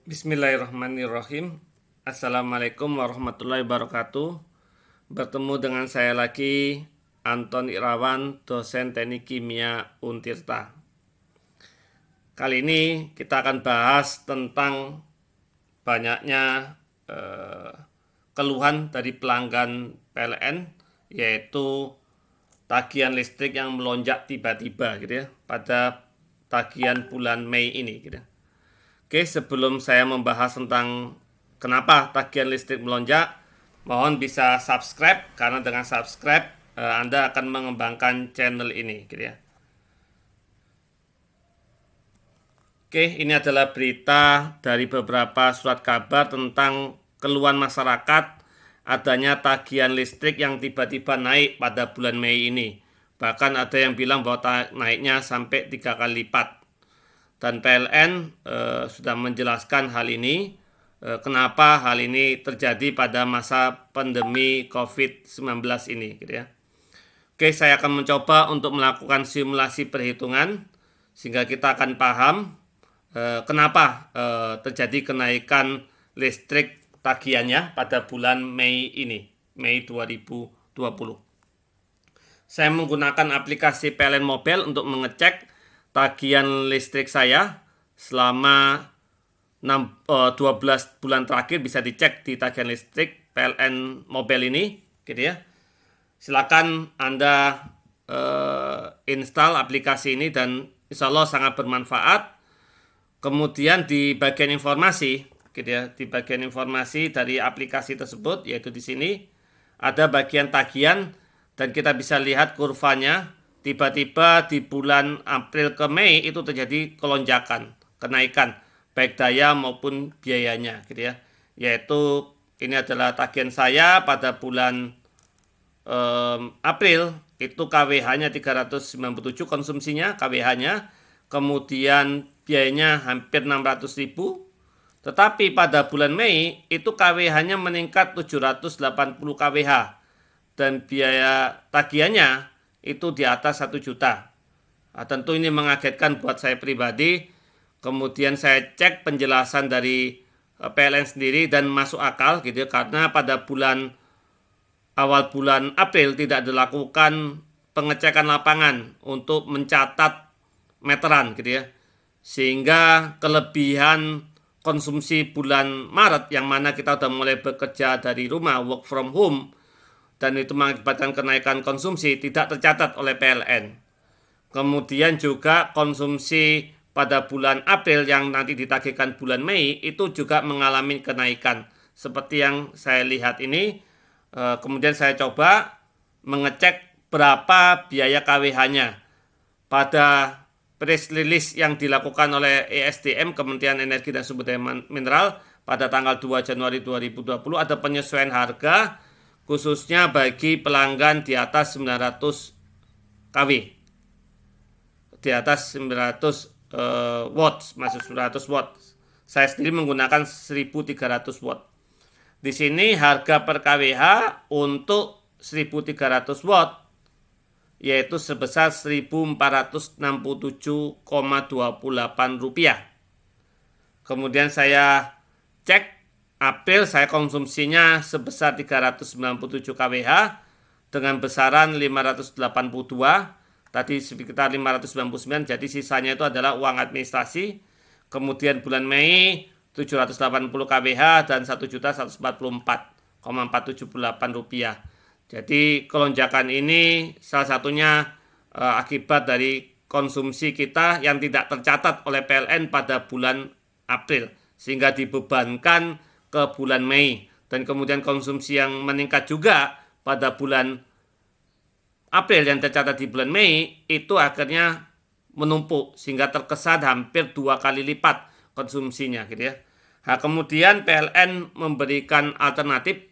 Bismillahirrahmanirrahim. Assalamualaikum warahmatullahi wabarakatuh. Bertemu dengan saya lagi, Anton Irawan, dosen Teknik Kimia Untirta. Kali ini kita akan bahas tentang banyaknya keluhan dari pelanggan PLN, yaitu tagihan listrik yang melonjak tiba-tiba gitu ya pada tagihan bulan Mei ini gitu. Oke, sebelum saya membahas tentang kenapa tagihan listrik melonjak, mohon bisa subscribe karena dengan subscribe Anda akan mengembangkan channel ini, gitu ya. Oke, ini adalah berita dari beberapa surat kabar tentang keluhan masyarakat adanya tagihan listrik yang tiba-tiba naik pada bulan Mei ini. Bahkan ada yang bilang bahwa naiknya sampai 3 kali lipat. Dan PLN sudah menjelaskan hal ini, kenapa hal ini terjadi pada masa pandemi COVID-19 ini, gitu ya. Oke, saya akan mencoba untuk melakukan simulasi perhitungan sehingga kita akan paham kenapa terjadi kenaikan listrik tagihannya pada bulan Mei ini, Mei 2020. Saya menggunakan aplikasi PLN Mobile untuk mengecek tagihan listrik saya selama 12 bulan terakhir. Bisa dicek di tagihan listrik PLN Mobile ini, gitu ya. Silakan Anda install aplikasi ini dan insya Allah sangat bermanfaat. Kemudian di bagian informasi, gitu ya, di bagian informasi dari aplikasi tersebut, yaitu di sini ada bagian tagihan dan kita bisa lihat kurvanya. Tiba-tiba di bulan April ke Mei itu terjadi kelonjakan, kenaikan baik daya maupun biayanya, gitu ya. Yaitu ini adalah tagihan saya pada bulan April, itu KWH-nya 397 konsumsinya, KWH-nya, kemudian biayanya hampir 600.000. Tetapi pada bulan Mei itu KWH-nya meningkat 780 KWH dan biaya tagihannya itu di atas 1 juta. Nah, tentu ini mengagetkan buat saya pribadi. Kemudian saya cek penjelasan dari PLN sendiri dan masuk akal, gitu ya, karena pada awal bulan April tidak dilakukan pengecekan lapangan untuk mencatat meteran, gitu ya. Sehingga kelebihan konsumsi bulan Maret yang mana kita sudah mulai bekerja dari rumah, work from home, dan itu mengakibatkan kenaikan konsumsi tidak tercatat oleh PLN. Kemudian juga konsumsi pada bulan April yang nanti ditagihkan bulan Mei itu juga mengalami kenaikan seperti yang saya lihat ini. Kemudian saya coba mengecek berapa biaya KWH-nya pada press release yang dilakukan oleh ESDM, Kementerian Energi dan Sumber Daya Mineral, pada tanggal 2 Januari 2020 ada penyesuaian harga khususnya bagi pelanggan di atas 900 kW, di atas 900 watts, masuk 900 watt. Saya sendiri menggunakan 1300 watt. Di sini harga per kWh untuk 1300 watt yaitu sebesar Rp1.467,28. Kemudian saya cek April, saya konsumsinya sebesar 397 kWh dengan besaran 582, tadi sekitar 599, jadi sisanya itu adalah uang administrasi. Kemudian bulan Mei 780 kWh dan Rp1.144,478. Jadi kelonjakan ini salah satunya akibat dari konsumsi kita yang tidak tercatat oleh PLN pada bulan April, sehingga dibebankan ke bulan Mei, dan kemudian konsumsi yang meningkat juga pada bulan April yang tercatat di bulan Mei itu akhirnya menumpuk sehingga terkesan hampir 2 kali lipat konsumsinya, gitu ya. Nah, kemudian PLN memberikan alternatif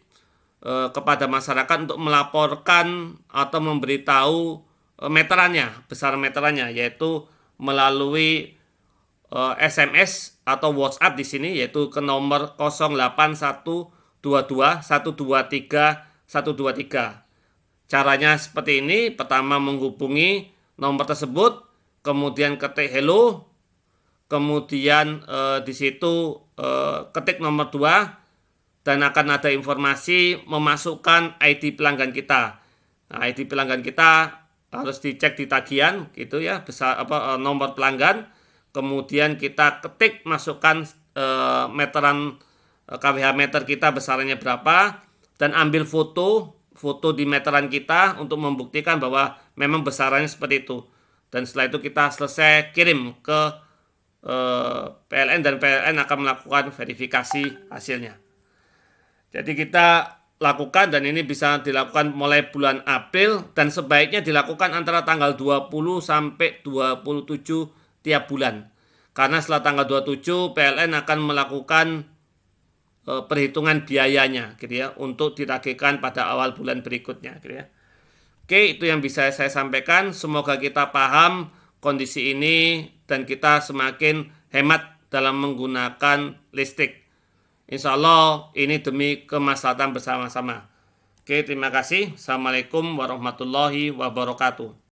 kepada masyarakat untuk melaporkan atau memberitahu meterannya, besar meterannya, yaitu melalui SMS atau WhatsApp di sini, yaitu ke nomor 08122 123 123. Caranya seperti ini. Pertama, menghubungi nomor tersebut, kemudian ketik hello, kemudian di situ ketik nomor 2 dan akan ada informasi memasukkan ID pelanggan kita. Nah, ID pelanggan kita harus dicek di tagihan gitu ya, nomor pelanggan. Kemudian kita ketik masukkan meteran KWH meter kita besarannya berapa dan ambil foto di meteran kita untuk membuktikan bahwa memang besarannya seperti itu. Dan setelah itu kita selesai kirim ke PLN dan PLN akan melakukan verifikasi hasilnya. Jadi kita lakukan dan ini bisa dilakukan mulai bulan April dan sebaiknya dilakukan antara tanggal 20 sampai 27 tiap bulan. Karena setelah tanggal 27 PLN akan melakukan perhitungan biayanya gitu ya untuk ditagihkan pada awal bulan berikutnya gitu ya. Oke, itu yang bisa saya sampaikan. Semoga kita paham kondisi ini dan kita semakin hemat dalam menggunakan listrik. Insya Allah ini demi kemaslahatan bersama-sama. Oke, terima kasih. Assalamualaikum warahmatullahi wabarakatuh.